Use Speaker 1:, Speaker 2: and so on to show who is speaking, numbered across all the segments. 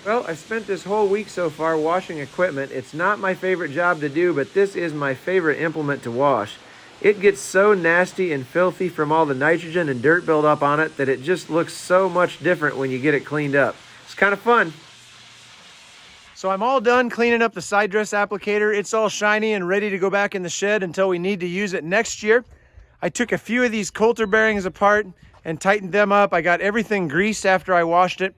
Speaker 1: Well, I've spent this whole week so far washing equipment. It's not my favorite job to do, but this is my favorite implement to wash. It gets so nasty and filthy from all the nitrogen and dirt buildup on it that it just looks so much different when you get it cleaned up. It's kind of fun. So I'm all done cleaning up the side dress applicator. It's all shiny and ready to go back in the shed until we need to use it next year. I took a few of these coulter bearings apart and tightened them up. I got everything greased after I washed it.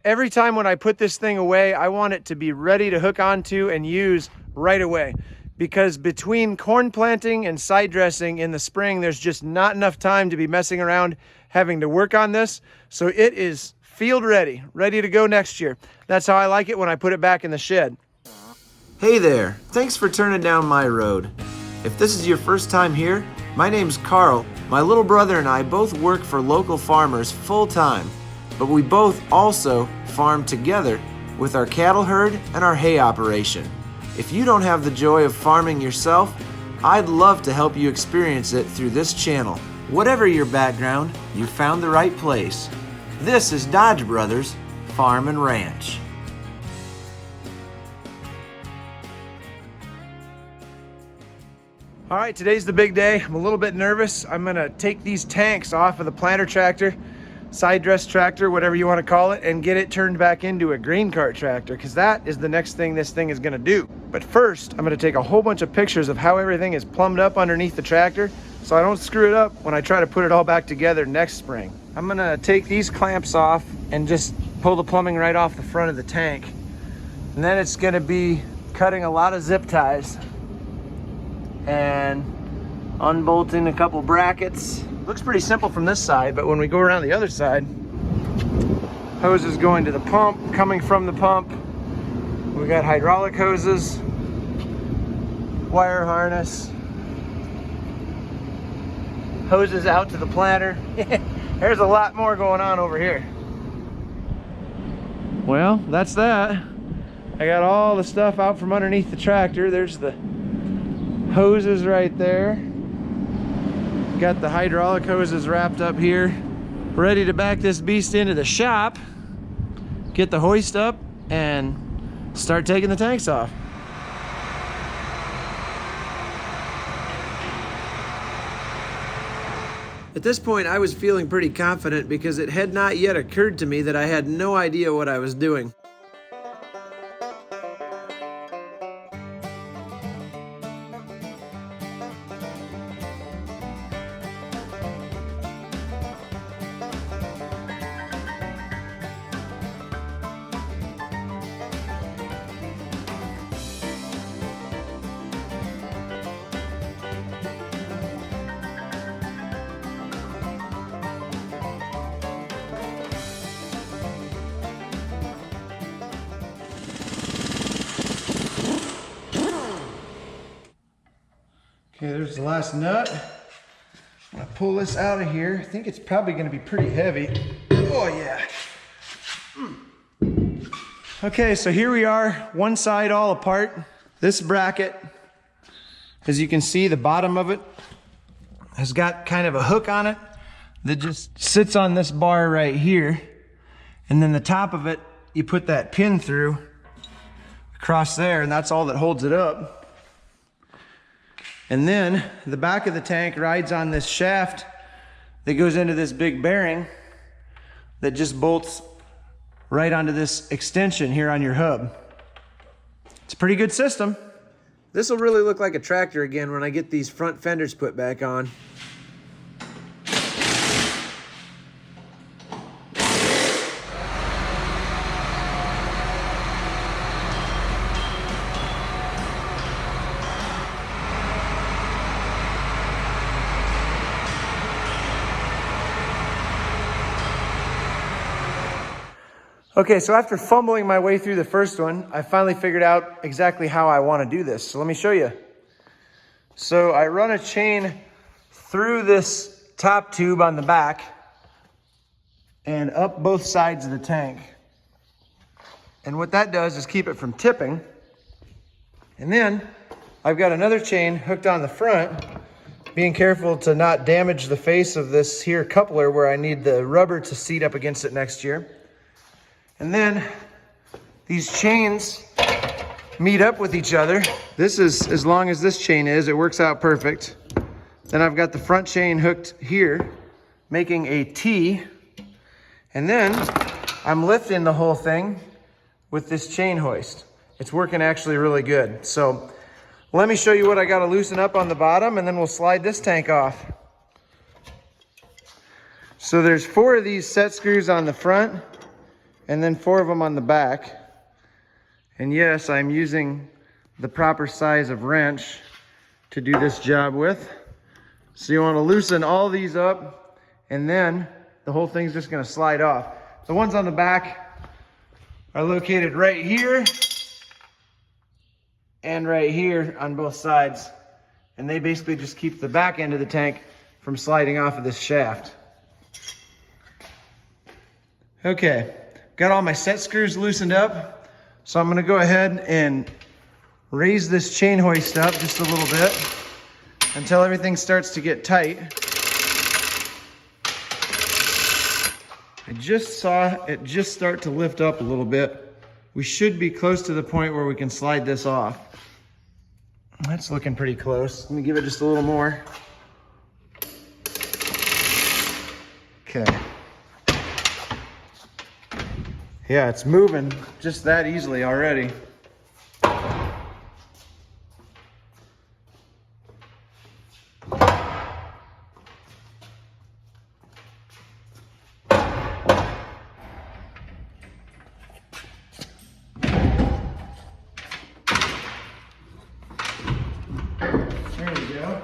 Speaker 1: Every time when I put this thing away, I want it to be ready to hook onto and use right away. Because between corn planting and side dressing in the spring, there's just not enough time to be messing around having to work on this. So it is field ready, ready to go next year. That's how I like it when I put it back in the shed. Hey there, thanks for turning down my road. If this is your first time here, my name's Carl. My little brother and I both work for local farmers full time, but we both also farm together with our cattle herd and our hay operation. If you don't have the joy of farming yourself, I'd love to help you experience it through this channel. Whatever your background, you found the right place. This is Dodge Brothers Farm and Ranch. All right, today's the big day. I'm a little bit nervous. I'm gonna take these tanks off of the planter tractor, side dress tractor, whatever you want to call it, and get it turned back into a grain cart tractor, because that is the next thing this thing is going to do. But first, I'm going to take a whole bunch of pictures of how everything is plumbed up underneath the tractor so I don't screw it up when I try to put it all back together next spring. I'm going to take these clamps off and just pull the plumbing right off the front of the tank. And then it's going to be cutting a lot of zip ties and unbolting a couple brackets. Looks pretty simple from this side, but when we go around the other side, hoses going to the pump, coming from the pump. We got hydraulic hoses, wire harness, hoses out to the planter. There's a lot more going on over here. Well, that's that. I got all the stuff out from underneath the tractor. There's the hoses right there. Got the hydraulic hoses wrapped up here, ready to back this beast into the shop, get the hoist up, and start taking the tanks off. At this point, I was feeling pretty confident because it had not yet occurred to me that I had no idea what I was doing. Okay, there's the last nut. I'm gonna pull this out of here. I think it's probably gonna be pretty heavy. Oh yeah. Okay, so here we are, one side all apart. This bracket, as you can see, the bottom of it has got kind of a hook on it that just sits on this bar right here. And then the top of it, you put that pin through across there, and that's all that holds it up. And then the back of the tank rides on this shaft that goes into this big bearing that just bolts right onto this extension here on your hub. It's a pretty good system. This will really look like a tractor again when I get these front fenders put back on. Okay, so after fumbling my way through the first one, I finally figured out exactly how I want to do this. So let me show you. So I run a chain through this top tube on the back and up both sides of the tank. And what that does is keep it from tipping. And then I've got another chain hooked on the front, being careful to not damage the face of this here coupler where I need the rubber to seat up against it next year. And then these chains meet up with each other. This is as long as this chain is, it works out perfect. Then I've got the front chain hooked here, making a T. And then I'm lifting the whole thing with this chain hoist. It's working actually really good. So let me show you what I got to loosen up on the bottom, and then we'll slide this tank off. So there's 4 of these set screws on the front and then 4 of them on the back. And yes, I'm using the proper size of wrench to do this job with. So you want to loosen all these up, and then the whole thing's just going to slide off. The ones on the back are located right here and right here on both sides. And they basically just keep the back end of the tank from sliding off of this shaft. Okay, got all my set screws loosened up. So I'm gonna go ahead and raise this chain hoist up just a little bit until everything starts to get tight. I just saw it just start to lift up a little bit. We should be close to the point where we can slide this off. That's looking pretty close. Let me give it just a little more. Okay. Yeah, it's moving just that easily already. There we go.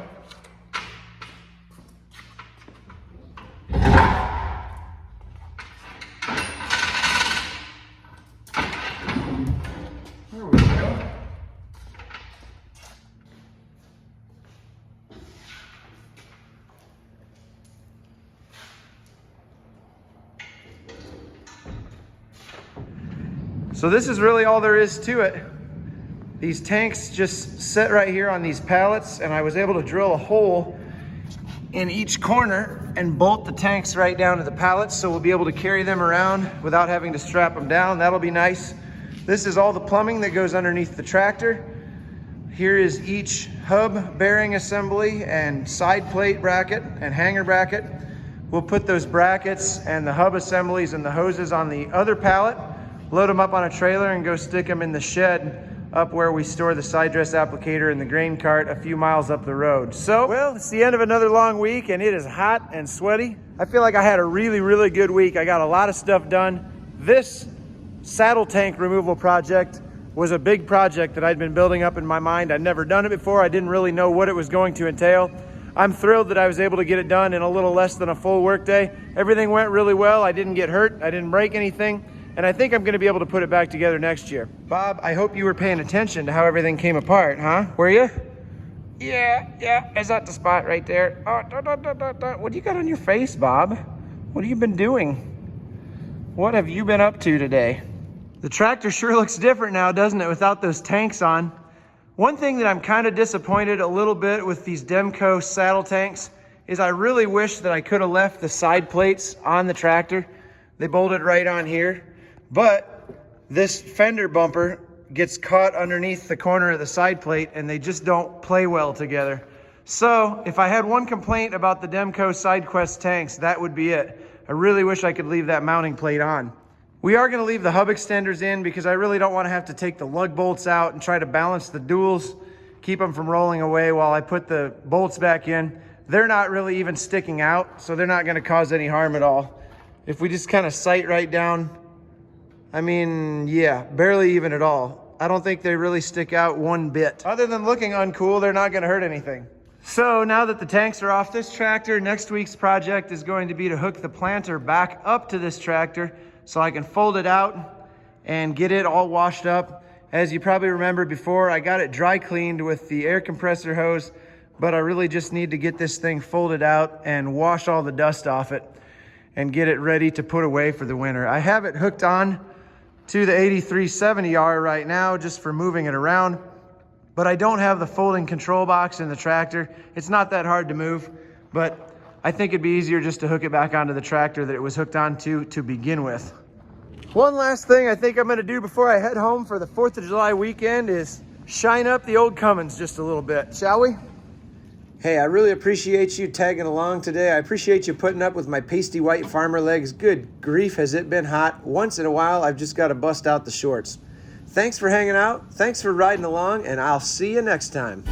Speaker 1: There we go. So this is really all there is to it. These tanks just sit right here on these pallets, and I was able to drill a hole in each corner and bolt the tanks right down to the pallets, so we'll be able to carry them around without having to strap them down. That'll be nice. This is all the plumbing that goes underneath the tractor. Here is each hub bearing assembly and side plate bracket and hanger bracket. We'll put those brackets and the hub assemblies and the hoses on the other pallet, load them up on a trailer, and go stick them in the shed up where we store the side dress applicator and the grain cart a few miles up the road. So, well, it's the end of another long week, and it is hot and sweaty. I feel like I had a really, really good week. I got a lot of stuff done. This saddle tank removal project was a big project that I'd been building up in my mind. I'd never done it before. I didn't really know what it was going to entail. I'm thrilled that I was able to get it done in a little less than a full workday. Everything went really well. I didn't get hurt. I didn't break anything. And I think I'm going to be able to put it back together next year. Bob, I hope you were paying attention to how everything came apart, huh? Were you? Yeah. Is that the spot right there? Oh, what do you got on your face, Bob? What have you been doing? What have you been up to today? The tractor sure looks different now, doesn't it, without those tanks on? One thing that I'm kind of disappointed a little bit with these Demco saddle tanks is I really wish that I could have left the side plates on the tractor. They bolted right on here. But this fender bumper gets caught underneath the corner of the side plate, and they just don't play well together. So if I had one complaint about the Demco SideQuest tanks, that would be it. I really wish I could leave that mounting plate on. We are going to leave the hub extenders in because I really don't want to have to take the lug bolts out and try to balance the duals, keep them from rolling away while I put the bolts back in. They're not really even sticking out, so they're not going to cause any harm at all. If we just kind of sight right down, I mean, yeah, barely even at all. I don't think they really stick out one bit. Other than looking uncool, they're not going to hurt anything. So now that the tanks are off this tractor, next week's project is going to be to hook the planter back up to this tractor so I can fold it out and get it all washed up. As you probably remember before, I got it dry cleaned with the air compressor hose, but I really just need to get this thing folded out and wash all the dust off it and get it ready to put away for the winter. I have it hooked on to the 8370R right now just for moving it around, but I don't have the folding control box in the tractor. It's not that hard to move, but I think it'd be easier just to hook it back onto the tractor that it was hooked onto to begin with. One last thing I think I'm going to do before I head home for the 4th of July weekend is shine up the old Cummins just a little bit, shall we? Hey, I really appreciate you tagging along today. I appreciate you putting up with my pasty white farmer legs. Good grief, has it been hot. Once in a while, I've just got to bust out the shorts. Thanks for hanging out. Thanks for riding along, and I'll see you next time.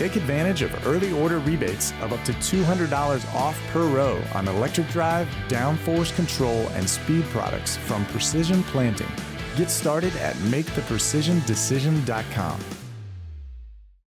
Speaker 2: Take advantage of early order rebates of up to $200 off per row on electric drive, downforce control, and speed products from Precision Planting. Get started at MakeThePrecisionDecision.com.